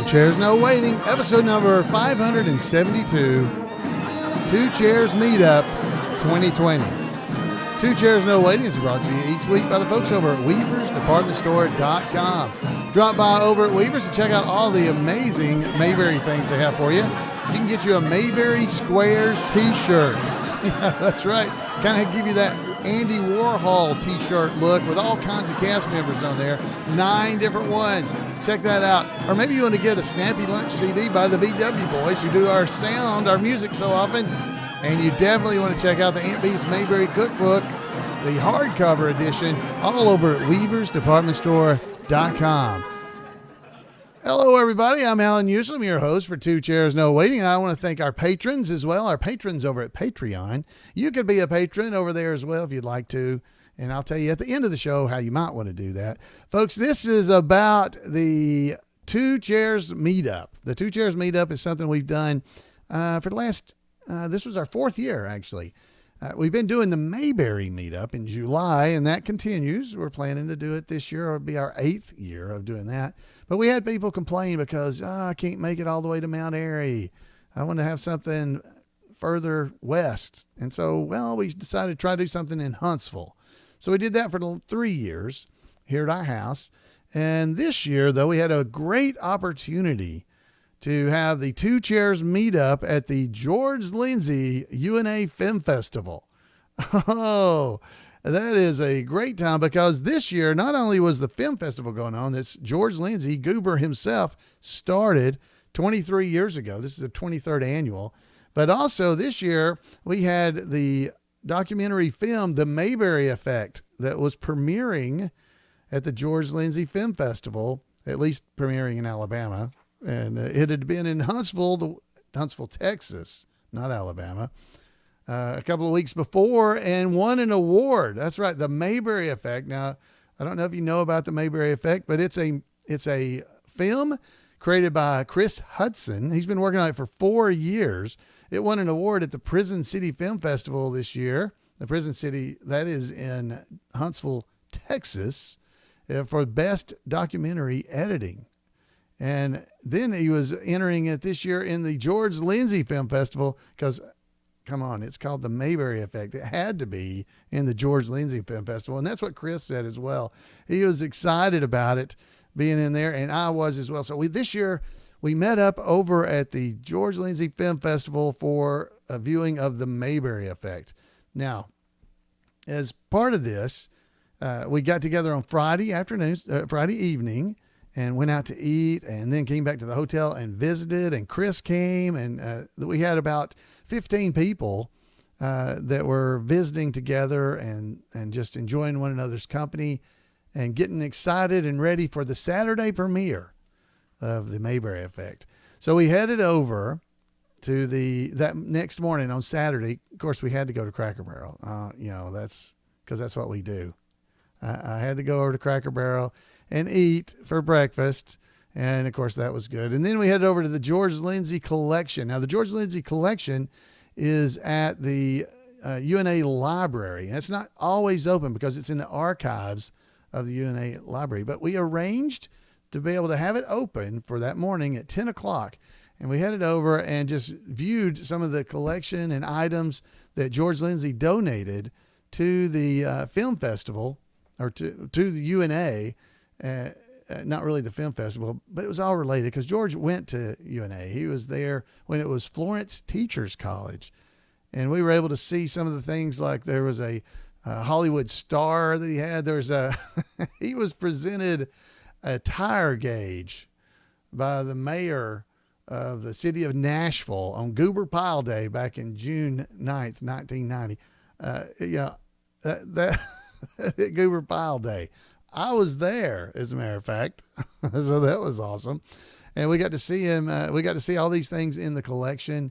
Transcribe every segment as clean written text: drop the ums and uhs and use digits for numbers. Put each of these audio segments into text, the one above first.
Chairs No Waiting, episode number 572, Two Chairs Meetup 2020. Two Chairs No Waiting is brought to you each week by the folks over at weaversdepartmentstore.com. Drop by over at Weavers and check out all the amazing Mayberry things they have for you. You can get you a Mayberry Squares t-shirt. Yeah, that's right. Kind of give you that Andy Warhol t-shirt look with all kinds of cast members on there. 9 different ones. Check that out. Or maybe you want to get a Snappy Lunch CD by the VW Boys who do our sound, our music so often. And you definitely want to check out the Aunt Bee's Mayberry Cookbook, the hardcover edition, all over at weaversdepartmentstore.com. Hello, everybody. I'm Alan Newsom, your host for Two Chairs No Waiting, and I want to thank our patrons as well, our patrons over at Patreon. You could be a patron over there as well if you'd like to, and I'll tell you at the end of the show how you might want to do that. Folks, this is about the Two Chairs Meetup. The Two Chairs Meetup is something we've done for the last, this was our 4th year, actually. We've been doing the Mayberry Meetup in July, and that continues. We're planning to do it this year. It'll be our 8th year of doing that. But we had people complain because, I can't make it all the way to Mount Airy. I want to have something further west. And so, we decided to try to do something in Huntsville. So we did that for 3 years here at our house. And this year, though, we had a great opportunity to have the Two Chairs Meetup at the George Lindsey UNA Film Festival. Oh, that is a great time because this year, not only was the film festival going on, that's George Lindsey, Goober himself, started 23 years ago. This is the 23rd annual. But also this year, we had the documentary film, The Mayberry Effect, that was premiering at the George Lindsey Film Festival, at least premiering in Alabama. And it had been in Huntsville, Texas, not Alabama, a couple of weeks before and won an award. That's right, the Mayberry Effect. Now, I don't know if you know about the Mayberry Effect, but it's a film created by Chris Hudson. He's been working on it for 4 years. It won an award at the Prison City Film Festival this year. The Prison City, that is in Huntsville, Texas, for Best Documentary Editing. And then he was entering it this year in the George Lindsey Film Festival because, come on, it's called the Mayberry Effect. It had to be in the George Lindsey Film Festival. And that's what Chris said as well. He was excited about it being in there, and I was as well. So this year we met up over at the George Lindsey Film Festival for a viewing of the Mayberry Effect. Now, as part of this, we got together on Friday evening, and went out to eat and then came back to the hotel and visited, and Chris came, and we had about 15 people that were visiting together and just enjoying one another's company and getting excited and ready for the Saturday premiere of the Mayberry Effect. So we headed over to that next morning on Saturday. Of course, we had to go to Cracker Barrel. That's because that's what we do. I had to go over to Cracker Barrel and eat for breakfast. And of course that was good. And then we headed over to the George Lindsey Collection. Now the George Lindsey Collection is at the UNA Library. And it's not always open because it's in the archives of the UNA Library, but we arranged to be able to have it open for that morning at 10 o'clock. And we headed over and just viewed some of the collection and items that George Lindsey donated to the film festival, or to the UNA, not really the film festival, but it was all related because George went to UNA. He was there when it was Florence Teachers College. And we were able to see some of the things, like there was a Hollywood star that he had. He was presented a tire gauge by the mayor of the city of Nashville on Goober Pile Day back in June 9th, 1990. That Goober Pile Day. I was there, as a matter of fact. So that was awesome. And we got to see him. We got to see all these things in the collection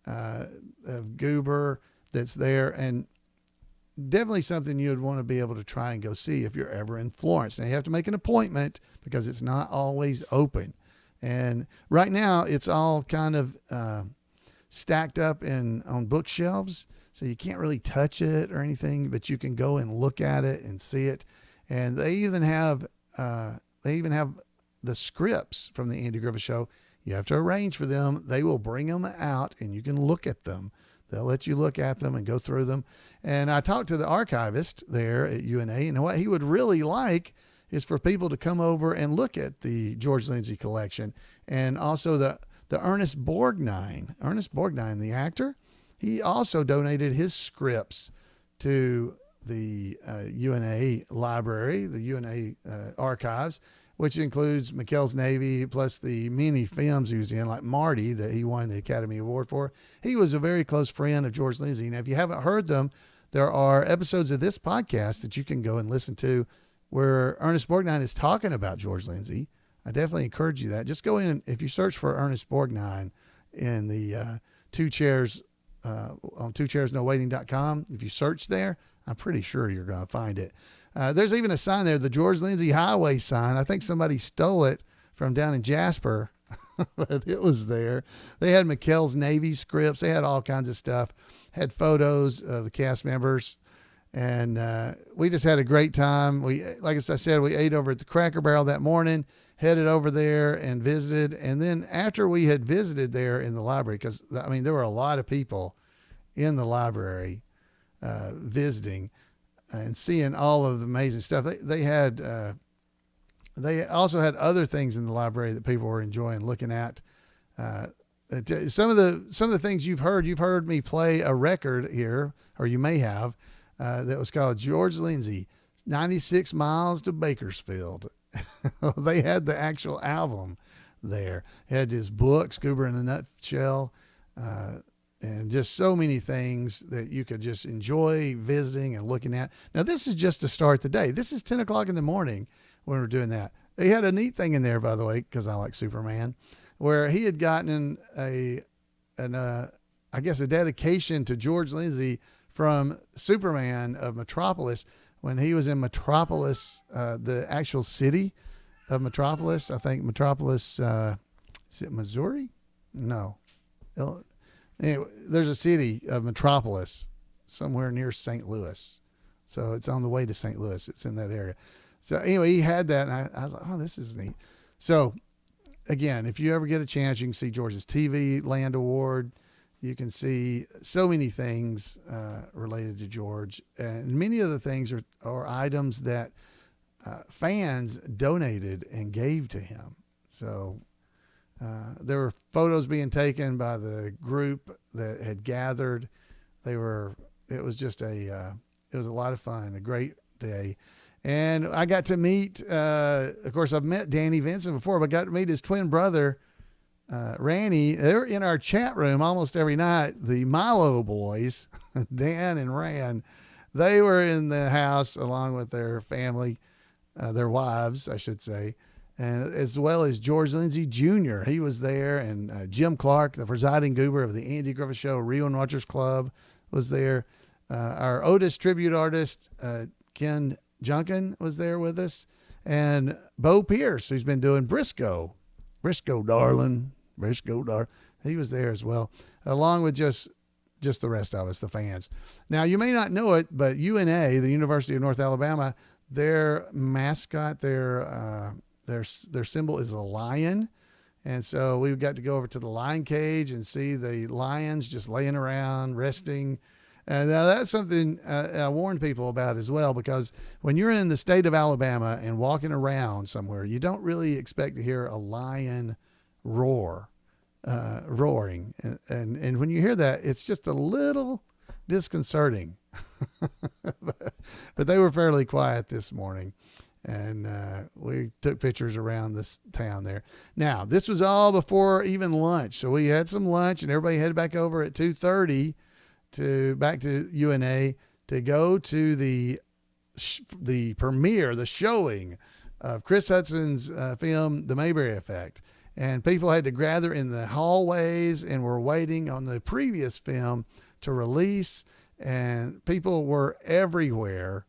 of Goober that's there. And definitely something you'd want to be able to try and go see if you're ever in Florence. Now, you have to make an appointment because it's not always open. And right now, it's all kind of stacked up on bookshelves. So you can't really touch it or anything, but you can go and look at it and see it. And they even have the scripts from the Andy Griffith Show, you have to arrange for them. They will bring them out and you can look at them. They'll let you look at them and go through them. And I talked to the archivist there at UNA, and what he would really like is for people to come over and look at the George Lindsey collection, and also the Ernest Borgnine. Ernest Borgnine, the actor, he also donated his scripts to the UNA library, the UNA archives, which includes McHale's Navy, plus the many films he was in, like Marty, that he won the Academy Award for. He was a very close friend of George Lindsey. Now, if you haven't heard them, there are episodes of this podcast that you can go and listen to where Ernest Borgnine is talking about George Lindsey. I definitely encourage you that. Just go in, if you search for Ernest Borgnine in the Two Chairs, on twocairsnowaiting.com, if you search there, I'm pretty sure you're going to find it. There's even a sign there, the George Lindsey Highway sign. I think somebody stole it from down in Jasper, but it was there. They had McHale's Navy scripts. They had all kinds of stuff, had photos of the cast members. And we just had a great time. Like I said, we ate over at the Cracker Barrel that morning, headed over there and visited. And then after we had visited there in the library, because, I mean, there were a lot of people in the library visiting and seeing all of the amazing stuff. They also had other things in the library that people were enjoying looking at. Some of the things you've heard me play a record here, or you may have, that was called George Lindsey, 96 Miles to Bakersfield. They had the actual album there. He had his book, Scuba in a Nutshell, and just so many things that you could just enjoy visiting and looking at. Now, this is just to start the day. This is 10 o'clock in the morning when we're doing that. They had a neat thing in there, by the way, because I like Superman, where he had gotten a dedication to George Lindsey from Superman of Metropolis when he was in Metropolis, the actual city of Metropolis. I think Metropolis, is it Missouri? No. Anyway, there's a city of Metropolis somewhere near St. Louis. So it's on the way to St. Louis. It's in that area. So anyway, he had that, and I was like, oh, this is neat. So again, if you ever get a chance, you can see George's TV Land Award. You can see so many things related to George, and many of the things are items that fans donated and gave to him. So there were photos being taken by the group that had gathered. It was a lot of fun, a great day. And I got to meet, of course, I've met Danny Vincent before, but I got to meet his twin brother, Randy. They're in our chat room almost every night. The Milo boys, Dan and Ran, they were in the house along with their family, their wives, I should say, and as well as George Lindsey Jr. He was there, and Jim Clark, the presiding goober of the Andy Griffith Show Real Watchers Club, was there. Our Otis tribute artist, Ken Junkin, was there with us, and Bo Pierce, who's been doing Briscoe darling. He was there as well, along with just the rest of us, the fans. Now, you may not know it, but UNA, the University of North Alabama, their mascot, their symbol is a lion. And so we got to go over to the lion cage and see the lions just laying around, resting. And now that's something I warn people about as well, because when you're in the state of Alabama and walking around somewhere, you don't really expect to hear a lion roaring. And when you hear that, it's just a little disconcerting. But they were fairly quiet this morning. And we took pictures around this town there. Now, this was all before even lunch. So we had some lunch, and everybody headed back over at 2:30 back to UNA to go to the premiere, the showing of Chris Hudson's film, The Mayberry Effect. And people had to gather in the hallways and were waiting on the previous film to release. And people were everywhere,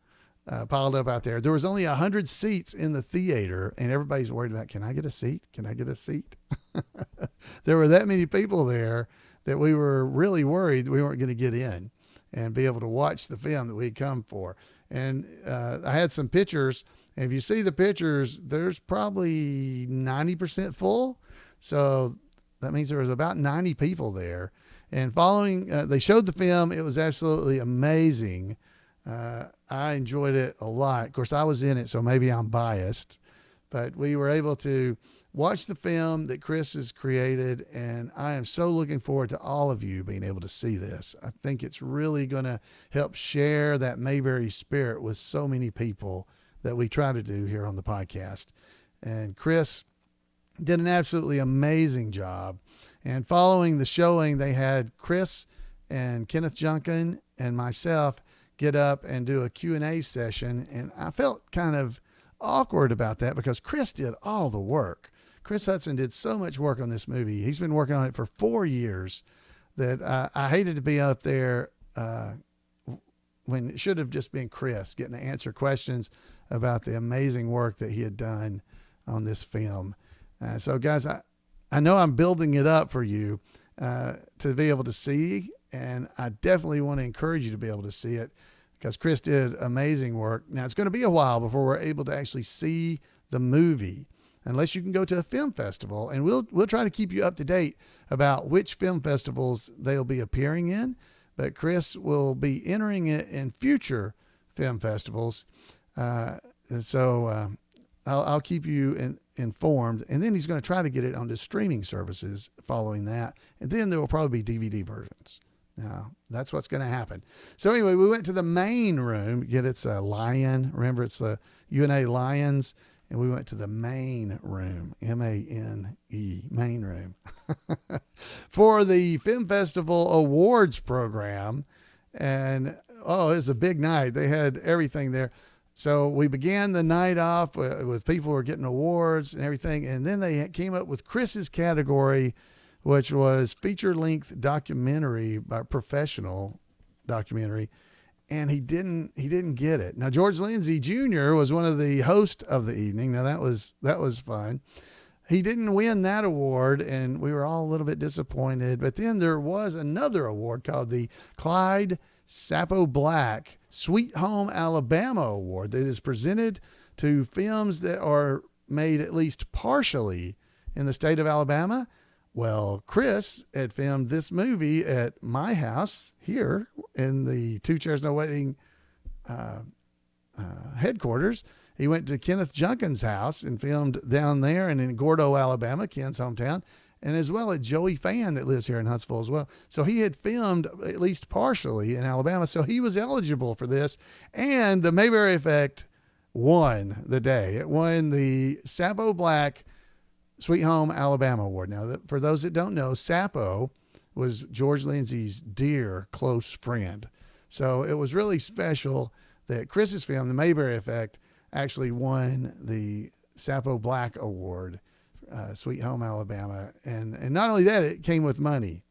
piled up out there. There was only 100 seats in the theater, and everybody's worried about, can I get a seat? Can I get a seat? There were that many people there that we were really worried that we weren't going to get in and be able to watch the film that we'd come for. And I had some pictures And if you see the pictures, there's probably 90% full. So that means there was about 90 people there. And following, they showed the film. It was absolutely amazing. I enjoyed it a lot. Of course, I was in it, so maybe I'm biased. But we were able to watch the film that Chris has created, and I am so looking forward to all of you being able to see this. I think it's really going to help share that Mayberry spirit with so many people that we try to do here on the podcast. And Chris did an absolutely amazing job. And following the showing, they had Chris and Kenneth Junkin and myself get up and do a Q&A session. And I felt kind of awkward about that because Chris did all the work. Chris Hudson did so much work on this movie. He's been working on it for 4 years that I hated to be up there when it should have just been Chris getting to answer questions about the amazing work that he had done on this film. So guys, I know I'm building it up for you to be able to see, and I definitely want to encourage you to be able to see it because Chris did amazing work. Now it's going to be a while before we're able to actually see the movie, unless you can go to a film festival, and we'll try to keep you up to date about which film festivals they'll be appearing in. But Chris will be entering it in future film festivals. So I'll keep you informed, and then he's going to try to get it onto streaming services following that, and then there will probably be DVD versions. Now that's what's going to happen. So anyway, we went to the main room. It's a lion. Remember, it's the UNA Lions. And we went to the main room, M-A-N-E, main room, for the Film Festival Awards program. And, it was a big night. They had everything there. So we began the night off with people who were getting awards and everything. And then they came up with Chris's category, which was feature-length documentary, by professional documentary. And he didn't get it. Now, George Lindsey Jr. was one of the hosts of the evening. Now that was fun. He didn't win that award, and we were all a little bit disappointed. But then there was another award called the Clyde Sapo Black Sweet Home Alabama Award that is presented to films that are made at least partially in the state of Alabama. Well, Chris had filmed this movie at my house here in the Two Chairs No Wedding headquarters. He went to Kenneth Junkin's house and filmed down there and in Gordo, Alabama, Ken's hometown, and as well as Joey Fan that lives here in Huntsville as well. So he had filmed at least partially in Alabama, so he was eligible for this. And the Mayberry Effect won the day. It won the Sapo Black Sweet Home Alabama Award. Now, for those that don't know, Sapo was George Lindsey's dear close friend. So it was really special that Chris's film, The Mayberry Effect, actually won the Sapo Black Award, Sweet Home Alabama. And not only that, it came with money.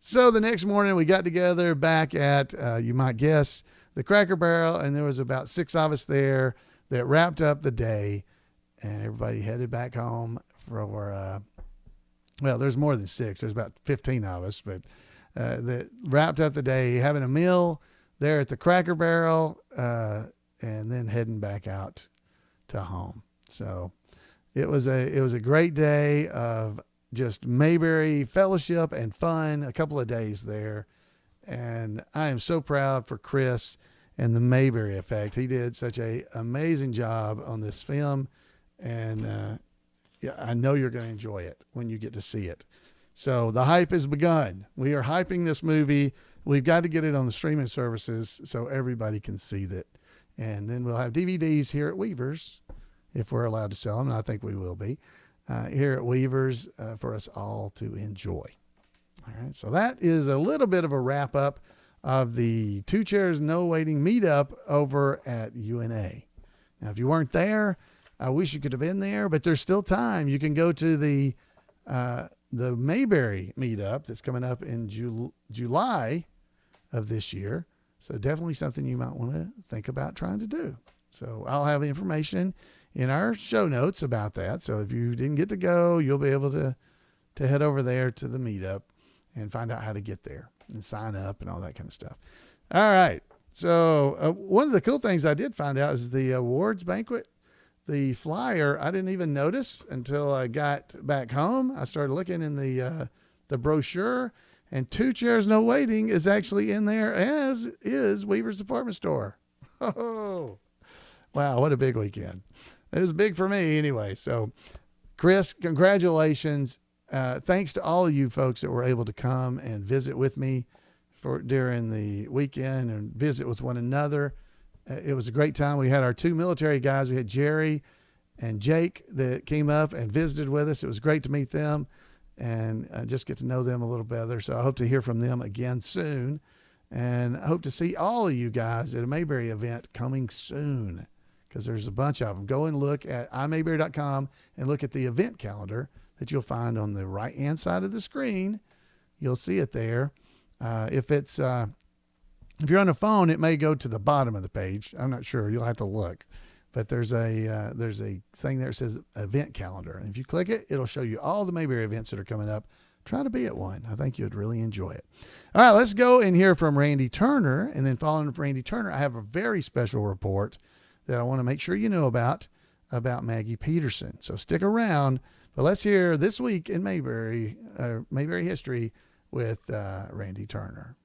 So the next morning we got together back at, you might guess, the Cracker Barrel, and there was about 6 of us there that wrapped up the day. And everybody headed back home for, there's more than 6. There's about 15 of us, but that wrapped up the day having a meal there at the Cracker Barrel and then heading back out to home. So it was a great day of just Mayberry fellowship and fun, a couple of days there. And I am so proud for Chris and the Mayberry Effect. He did such an amazing job on this film. And I know you're going to enjoy it when you get to see it. So the hype has begun. We are hyping this movie. We've got to get it on the streaming services so everybody can see it. And then we'll have DVDs here at Weaver's if we're allowed to sell them. And I think we will be here at Weaver's for us all to enjoy. All right. So that is a little bit of a wrap up of the Two Chairs No Waiting meetup over at UNA. Now, if you weren't there, I wish you could have been there, but there's still time. You can go to the Mayberry meetup that's coming up in July of this year. So definitely something you might want to think about trying to do. So I'll have information in our show notes about that. So if you didn't get to go, you'll be able to head over there to the meetup and find out how to get there and sign up and all that kind of stuff. All right. So one of the cool things I did find out is the awards banquet, the flyer, I didn't even notice until I got back home. I started looking in the brochure, and Two Chairs No Waiting is actually in there, as is Weaver's Department Store. Oh, wow, what a big weekend. It was big for me anyway. So, Chris, congratulations. Thanks to all of you folks that were able to come and visit with me during the weekend and visit with one another. It was a great time. We had our two military guys. We had Jerry and Jake that came up and visited with us. It was great to meet them and just get to know them a little better. So I hope to hear from them again soon. And I hope to see all of you guys at a Mayberry event coming soon, because there's a bunch of them. Go and look at imayberry.com and look at the event calendar that you'll find on the right-hand side of the screen. You'll see it there. If you're on a phone, it may go to the bottom of the page. I'm not sure. You'll have to look. But there's a thing there that says event calendar. And if you click it, it'll show you all the Mayberry events that are coming up. Try to be at one. I think you'd really enjoy it. All right, let's go and hear from Randy Turner. And then following from Randy Turner, I have a very special report that I want to make sure you know about Maggie Peterson. So stick around. But let's hear This Week in Mayberry History with Randy Turner.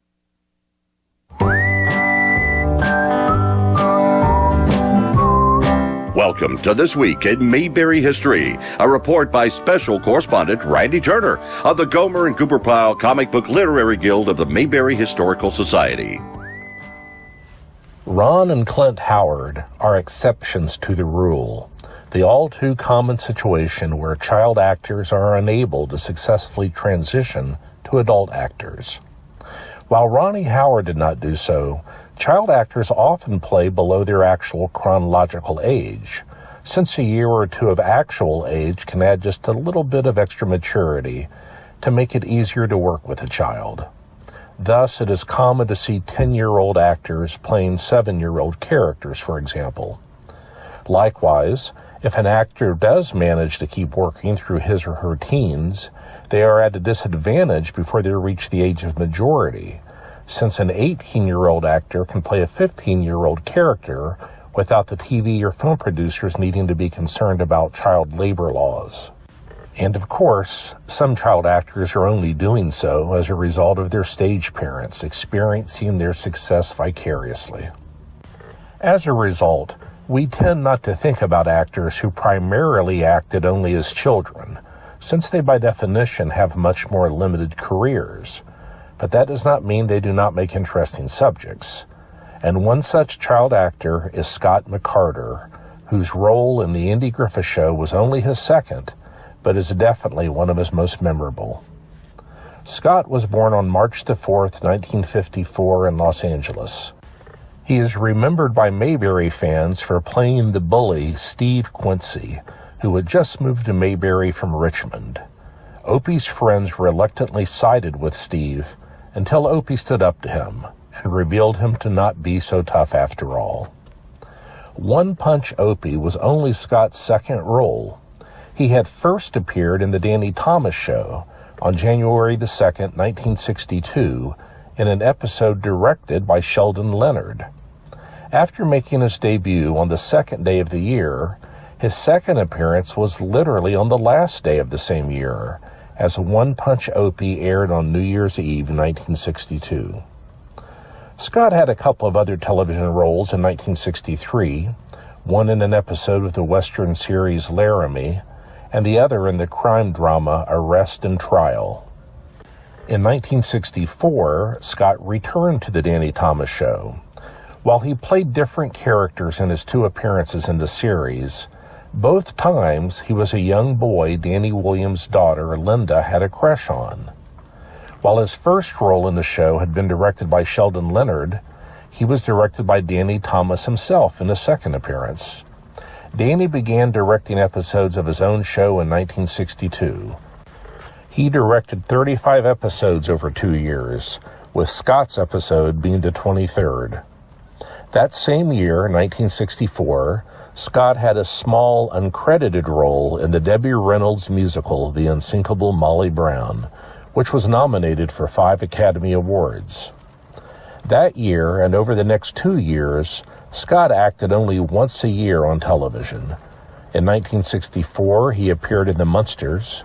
Welcome to This Week in Mayberry History, a report by special correspondent Randy Turner of the Gomer and Cooper Pyle Comic Book Literary Guild of the Mayberry Historical Society. Ron and Clint Howard are exceptions to the rule, the all-too-common situation where child actors are unable to successfully transition to adult actors. While Ronnie Howard did not do so, child actors often play below their actual chronological age, since a year or two of actual age can add just a little bit of extra maturity to make it easier to work with a child. Thus, it is common to see 10-year-old actors playing 7-year-old characters, for example. Likewise, if an actor does manage to keep working through his or her teens, they are at a disadvantage before they reach the age of majority, since an 18-year-old actor can play a 15-year-old character without the TV or film producers needing to be concerned about child labor laws. And of course, some child actors are only doing so as a result of their stage parents experiencing their success vicariously. As a result, we tend not to think about actors who primarily acted only as children, since they by definition have much more limited careers. But that does not mean they do not make interesting subjects. And one such child actor is Scott McCartor, whose role in the Andy Griffith Show was only his second, but is definitely one of his most memorable. Scott was born on March the 4th, 1954 in Los Angeles. He is remembered by Mayberry fans for playing the bully Steve Quincy, who had just moved to Mayberry from Richmond. Opie's friends reluctantly sided with Steve until Opie stood up to him and revealed him to not be so tough after all. One Punch Opie was only Scott's second role. He had first appeared in the Danny Thomas Show on January the 2nd, 1962, in an episode directed by Sheldon Leonard. After making his debut on the second day of the year, his second appearance was literally on the last day of the same year, as One Punch Opie aired on New Year's Eve, 1962. Scott had a couple of other television roles in 1963, one in an episode of the Western series Laramie, and the other in the crime drama Arrest and Trial. In 1964, Scott returned to the Danny Thomas Show. While he played different characters in his two appearances in the series, both times he was a young boy Danny Williams' daughter, Linda, had a crush on. While his first role in the show had been directed by Sheldon Leonard, he was directed by Danny Thomas himself in his second appearance. Danny began directing episodes of his own show in 1962. He directed 35 episodes over 2 years, with Scott's episode being the 23rd. That same year, 1964, Scott had a small, uncredited role in the Debbie Reynolds musical The Unsinkable Molly Brown, which was nominated for 5 Academy Awards. That year, and over the next 2 years, Scott acted only once a year on television. In 1964, he appeared in The Munsters,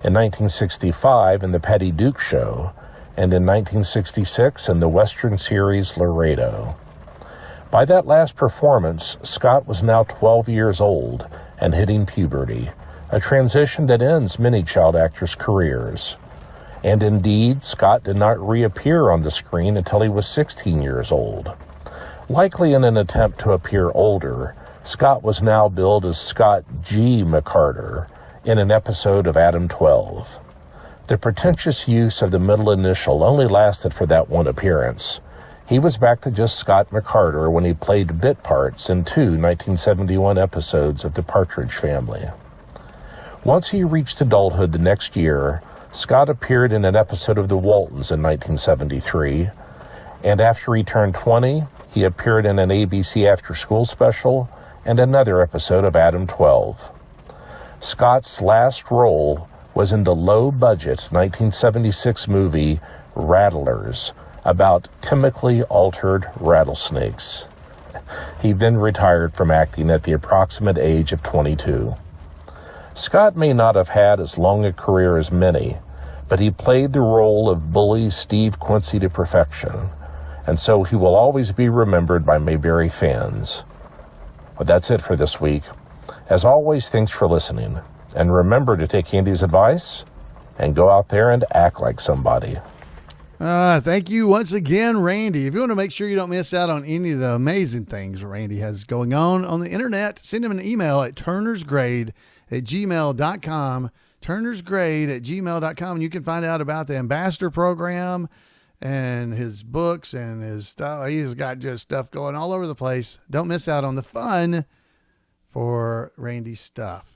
in 1965 in The Patty Duke Show, and in 1966 in the Western series Laredo. By that last performance, Scott was now 12 years old and hitting puberty, a transition that ends many child actors' careers. And indeed, Scott did not reappear on the screen until he was 16 years old. Likely in an attempt to appear older, Scott was now billed as Scott G. McCartor in an episode of Adam 12. The pretentious use of the middle initial only lasted for that one appearance. He was back to just Scott McCartor when he played bit parts in 2 1971 episodes of The Partridge Family. Once he reached adulthood the next year, Scott appeared in an episode of The Waltons in 1973, and after he turned 20, he appeared in an ABC after-school special and another episode of Adam 12. Scott's last role was in the low-budget 1976 movie Rattlers, about chemically altered rattlesnakes. He then retired from acting at the approximate age of 22. Scott may not have had as long a career as many, but he played the role of bully Steve Quincy to perfection, and so he will always be remembered by Mayberry fans. But that's it for this week. As always, thanks for listening, and remember to take Andy's advice and go out there and act like somebody. Thank you once again, Randy. If you want to make sure you don't miss out on any of the amazing things Randy has going on the internet, send him an email at turnersgrade@gmail.com, turnersgrade@gmail.com, and you can find out about the ambassador program and his books and his stuff. He's got just stuff going all over the place. Don't miss out on the fun for Randy's stuff.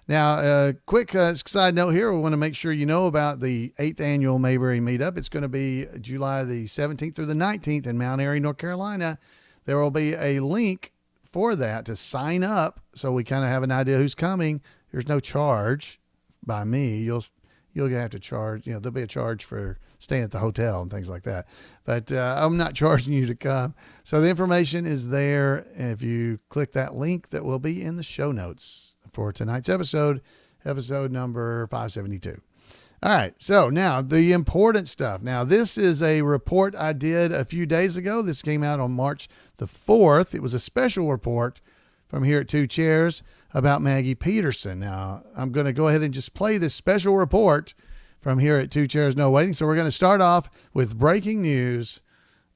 Now, quick side note here. We want to make sure you know about the 8th annual Mayberry Meetup. It's going to be July the 17th through the 19th in Mount Airy, North Carolina. There will be a link for that to sign up, so we kind of have an idea who's coming. There's no charge by me. You'll have to charge. There'll be a charge for staying at the hotel and things like that. But I'm not charging you to come. So the information is there. If you click that link, that will be in the show notes for tonight's episode number 572. All right. So now the important stuff. Now, this is a report I did a few days ago. This came out on March the 4th. It was a special report from here at Two Chairs about Maggie Peterson. Now, I'm going to go ahead and just play this special report from here at Two Chairs No Waiting. So we're going to start off with breaking news,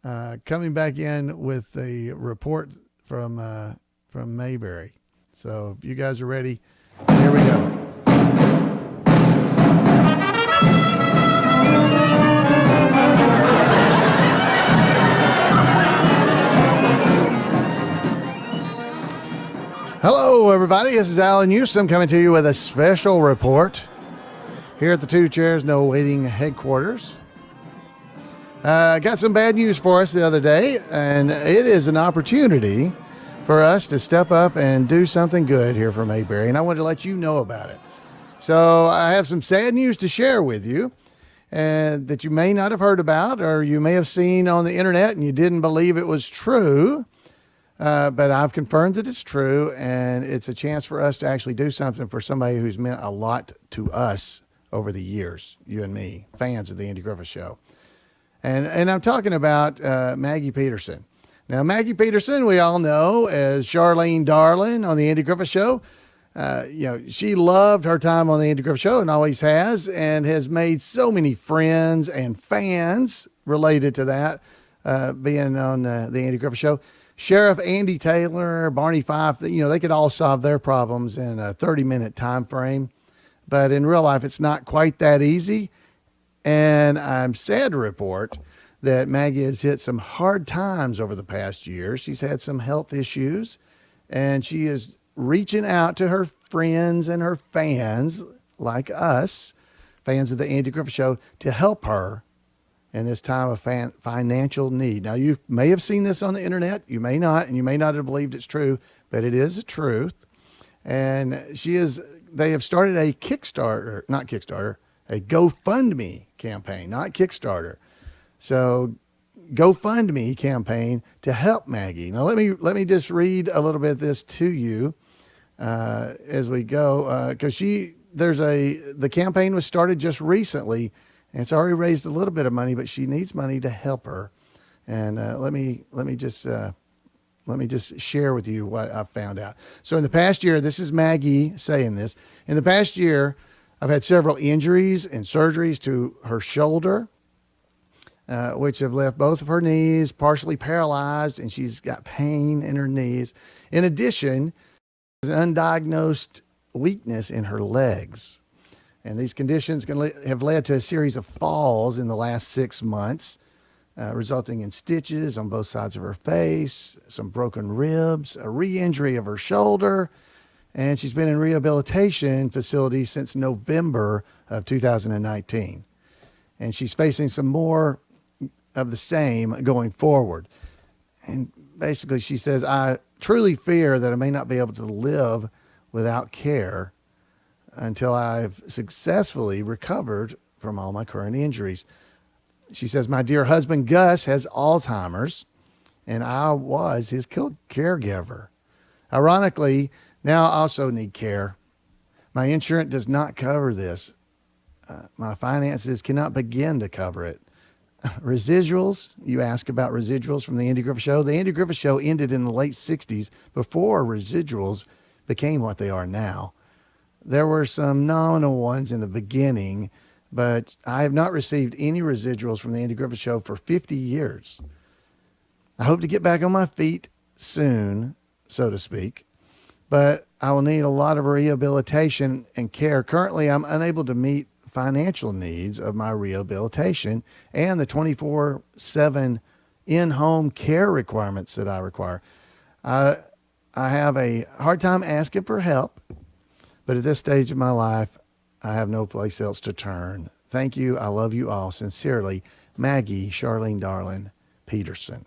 coming back in with the report from Mayberry. So if you guys are ready, here we go. Hello, everybody. This is Alan Newsom coming to you with a special report here at the Two Chairs No Waiting headquarters. Got some bad news for us the other day, and it is an opportunity for us to step up and do something good here for Mayberry, and I wanted to let you know about it. So I have some sad news to share with you, and that you may not have heard about, or you may have seen on the internet and you didn't believe it was true, but I've confirmed that it's true, and it's a chance for us to actually do something for somebody who's meant a lot to us over the years, you and me, fans of the Andy Griffith Show. And I'm talking about Maggie Peterson. Now, Maggie Peterson, we all know as Charlene Darling on the Andy Griffith Show. She loved her time on the Andy Griffith Show and always has made so many friends and fans related to that, being on the Andy Griffith Show. Sheriff Andy Taylor, Barney Fife, they could all solve their problems in a 30-minute time frame. But in real life, it's not quite that easy. And I'm sad to report that Maggie has hit some hard times over the past year. She's had some health issues, and she is reaching out to her friends and her fans like us, fans of the Andy Griffith Show, to help her in this time of financial need. Now, you may have seen this on the internet. You may not, and you may not have believed it's true, but it is the truth. And they have started a GoFundMe campaign, not Kickstarter. So GoFundMe campaign to help Maggie. Now, let me just read a little bit of this to you as we go, because the campaign was started just recently, and it's already raised a little bit of money, but she needs money to help her. And let me just share with you what I found out. So in the past year, this is Maggie saying this. In the past year, I've had several injuries and surgeries to her shoulder, which have left both of her knees partially paralyzed, and she's got pain in her knees. In addition, there's an undiagnosed weakness in her legs. And these conditions have led to a series of falls in the last 6 months, resulting in stitches on both sides of her face, some broken ribs, a re-injury of her shoulder, and she's been in rehabilitation facilities since November of 2019. And she's facing some more of the same going forward. And basically she says, I truly fear that I may not be able to live without care until I've successfully recovered from all my current injuries. She says, my dear husband, Gus, has Alzheimer's, and I was his caregiver. Ironically, now I also need care. My insurance does not cover this. My finances cannot begin to cover it. Residuals, you ask about residuals from the Andy Griffith Show. The Andy Griffith Show ended in the late 60s before residuals became what they are now. There were some nominal ones in the beginning, but I have not received any residuals from the Andy Griffith Show for 50 years. I hope to get back on my feet soon, so to speak, but I will need a lot of rehabilitation and care. Currently, I'm unable to meet financial needs of my rehabilitation and the 24/7 in-home care requirements that I require. I have a hard time asking for help, but at this stage of my life, I have no place else to turn. Thank you. I love you all. Sincerely, Maggie, Charlene Darlin, Peterson.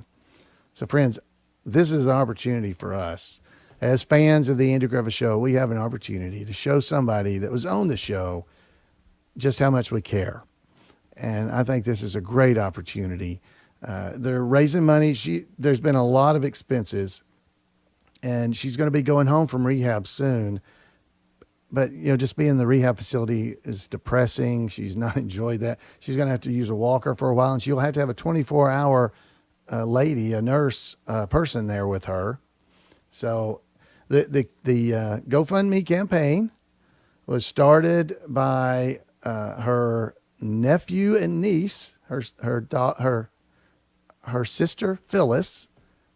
So friends, this is an opportunity for us. As fans of the Andy Griffith Show, we have an opportunity to show somebody that was on the show just how much we care. And I think this is a great opportunity. They're raising money. There's been a lot of expenses, and she's going to be going home from rehab soon. But, just being in the rehab facility is depressing. She's not enjoyed that. She's going to have to use a walker for a while, and she'll have to have a 24-hour lady, a nurse person there with her. So the GoFundMe campaign was started by her nephew and niece, her sister Phyllis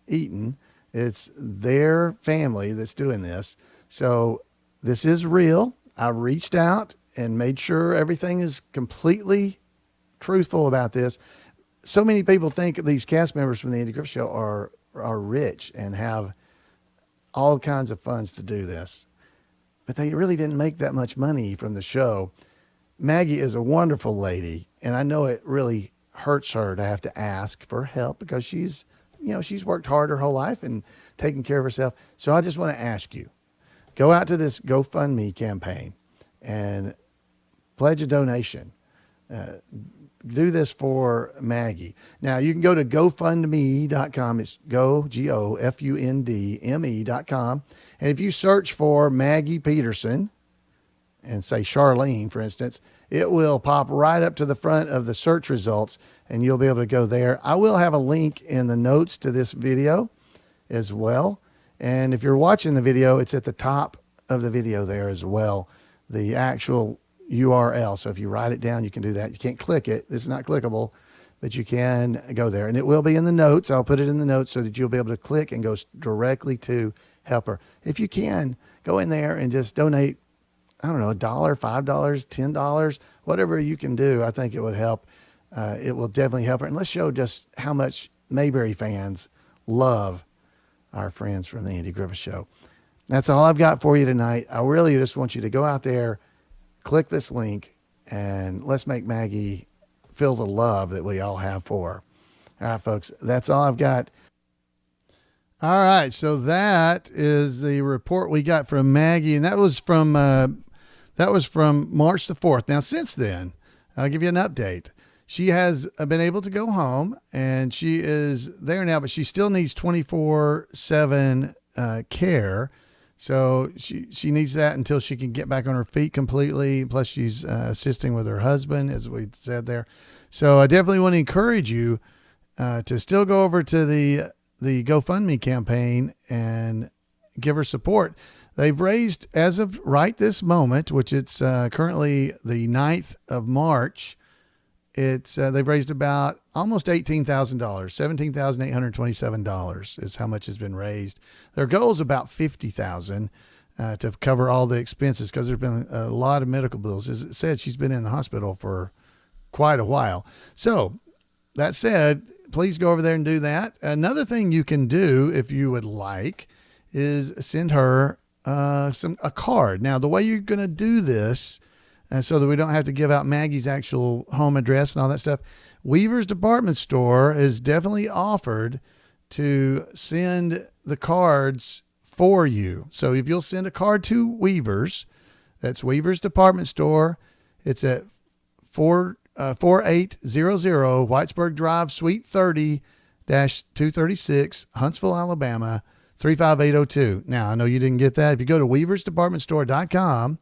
Eaton. It's their family that's doing this. So this is real. I reached out and made sure everything is completely truthful about this. So many people think these cast members from the Andy Griffith Show are rich and have all kinds of funds to do this, but they really didn't make that much money from the show. Maggie is a wonderful lady, and I know it really hurts her to have to ask for help because she's worked hard her whole life and taken care of herself. So I just want to ask you, go out to this GoFundMe campaign and pledge a donation. Do this for Maggie. Now you can go to GoFundMe.com. It's GoFundMe.com. And if you search for Maggie Peterson and say Charlene, for instance, it will pop right up to the front of the search results and you'll be able to go there. I will have a link in the notes to this video as well. And if you're watching the video, it's at the top of the video there as well, the actual URL. So if you write it down, you can do that. You can't click it. This is not clickable, but you can go there. And it will be in the notes. I'll put it in the notes so that you'll be able to click and go directly to help her. If you can, go in there and just donate, I don't know, $1, $5, $10, whatever you can do. I think it would help. It will definitely help her. And let's show just how much Mayberry fans love our friends from the Andy Griffith Show. That's all I've got for you tonight. I really just want you to go out there, click this link, and let's make Maggie feel the love that we all have for her. All right, folks, that's all I've got. All right, so that is the report we got from Maggie, and that was from March the 4th. Now, since then, I'll give you an update. she has been able to go home, and she is there now, but she still needs 24/7 care. So she needs that until she can get back on her feet completely. Plus, she's assisting with her husband, as we said there. So I definitely want to encourage you to still go over to the GoFundMe campaign and give her support. They've raised, as of right this moment, which it's currently the 9th of March, they've raised about almost $18,000, $17,827 is how much has been raised. Their goal is about $50,000 to cover all the expenses, because there's been a lot of medical bills. As it said, she's been in the hospital for quite a while. So that said, please go over there and do that. Another thing you can do, if you would like, is send her a card. Now, the way you're going to do this, so that we don't have to give out Maggie's actual home address and all that stuff, Weaver's Department Store is definitely offered to send the cards for you. So if you'll send a card to Weaver's, that's Weaver's Department Store. It's at 4800 Whitesburg Drive, Suite 30-236, Huntsville, Alabama, 35802. Now, I know you didn't get that. If you go to weaversdepartmentstore.com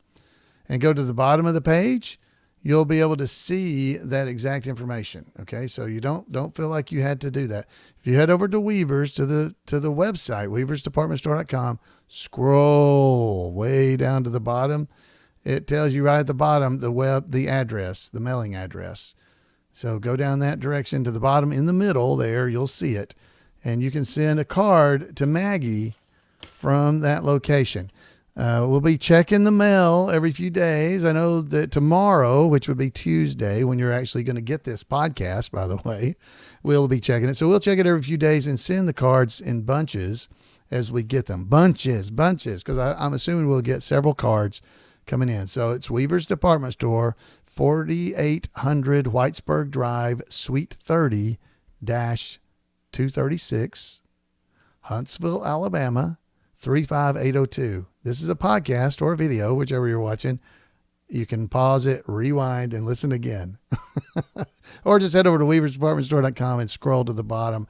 and go to the bottom of the page, you'll be able to see that exact information. Okay. So you don't feel like you had to do that. If you head over to Weaver's, to the website, weaversdepartmentstore.com, scroll way down to the bottom. It tells you right at the bottom, the address, the mailing address. So go down that direction to the bottom. In the middle there, you'll see it. And you can send a card to Maggie from that location. We'll be checking the mail every few days. I know that tomorrow, which would be Tuesday, when you're actually going to get this podcast, by the way, we'll be checking it. So we'll check it every few days and send the cards in bunches as we get them. Bunches, because I'm assuming we'll get several cards coming in. So it's Weaver's Department Store, 4800 Whitesburg Drive, Suite 30-236, Huntsville, Alabama, 35802. This is a podcast or a video, whichever you're watching. You can pause it, rewind, and listen again. Or just head over to weaversdepartmentstore.com and scroll to the bottom.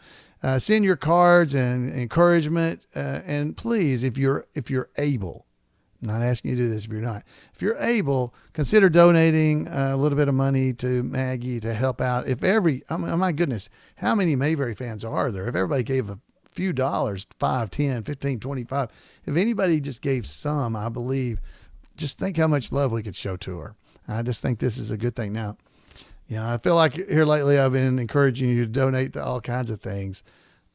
Send your cards and encouragement. And please, if you're able, I'm not asking you to do this if you're not. If you're able, consider donating a little bit of money to Maggie to help out. Oh my goodness, how many Mayberry fans are there? If everybody gave a few dollars, 5, 10, 15, 25, if anybody just gave some, I believe, just think how much love we could show to her. I just think this is a good thing. Now, I feel like here lately I've been encouraging you to donate to all kinds of things.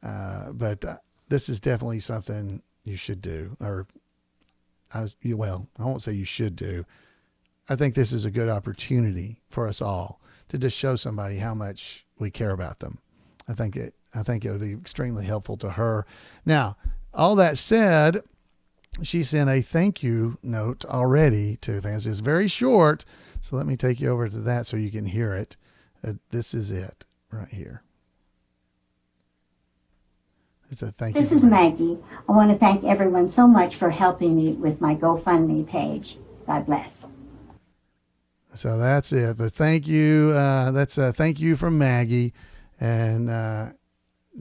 But this is definitely something you should do, I won't say you should do. I think this is a good opportunity for us all to just show somebody how much we care about them. I think it would be extremely helpful to her. Now, all that said, she sent a thank you note already to fans. It's very short, so let me take you over to that so you can hear it. This is it right here. It's a thank you. This is Maggie. I want to thank everyone so much for helping me with my GoFundMe page. God bless. So that's it. But thank you. That's a thank you from Maggie. And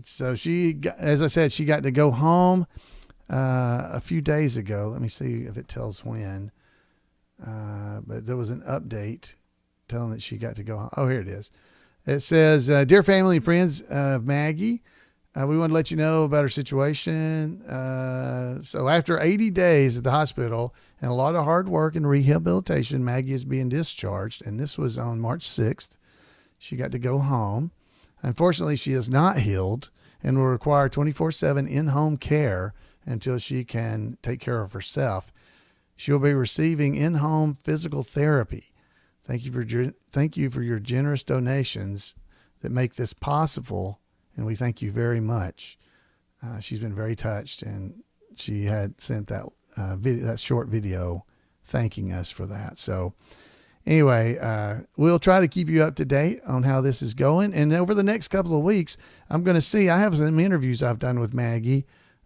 so she, as I said, she got to go home a few days ago. Let me see if it tells when. But there was an update telling that she got to go home. Oh, here it is. It says, "Dear family and friends of Maggie, we want to let you know about her situation. So after 80 days at the hospital and a lot of hard work and rehabilitation, Maggie is being discharged." And this was on March 6th. She got to go home. Unfortunately, she is not healed and will require 24/7 in-home care until she can take care of herself. She will be receiving in-home physical therapy. Thank you for your generous donations that make this possible, and we thank you very much. She's been very touched, and she had sent that that short video thanking us for that. So anyway, we'll try to keep you up to date on how this is going. And over the next couple of weeks, I'm going to see, I have some interviews I've done with Maggie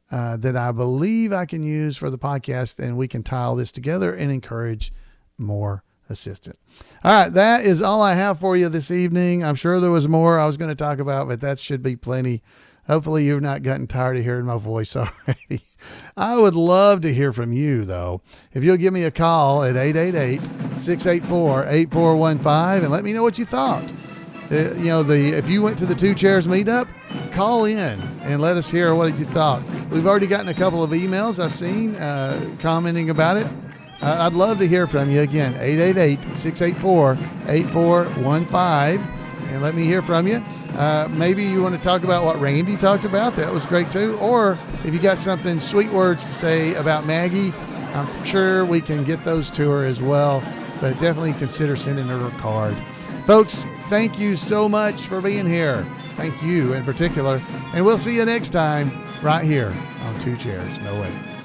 that I believe I can use for the podcast, and we can tie all this together and encourage more assistant. All right, that is all I have for you this evening. I'm sure there was more I was going to talk about, but that should be plenty. Hopefully you've not gotten tired of hearing my voice already. I would love to hear from you, though. If you'll give me a call at 888-684-8415 and let me know what you thought. If you went to the Two Chairs Meetup, call in and let us hear what you thought. We've already gotten a couple of emails I've seen commenting about it. I'd love to hear from you. Again, 888-684-8415, and let me hear from you. Maybe you want to talk about what Randy talked about. That was great, too. Or if you got something, sweet words to say about Maggie, I'm sure we can get those to her as well. But definitely consider sending her a card. Folks, thank you so much for being here. Thank you in particular. And we'll see you next time right here on Two Chairs No Waiting.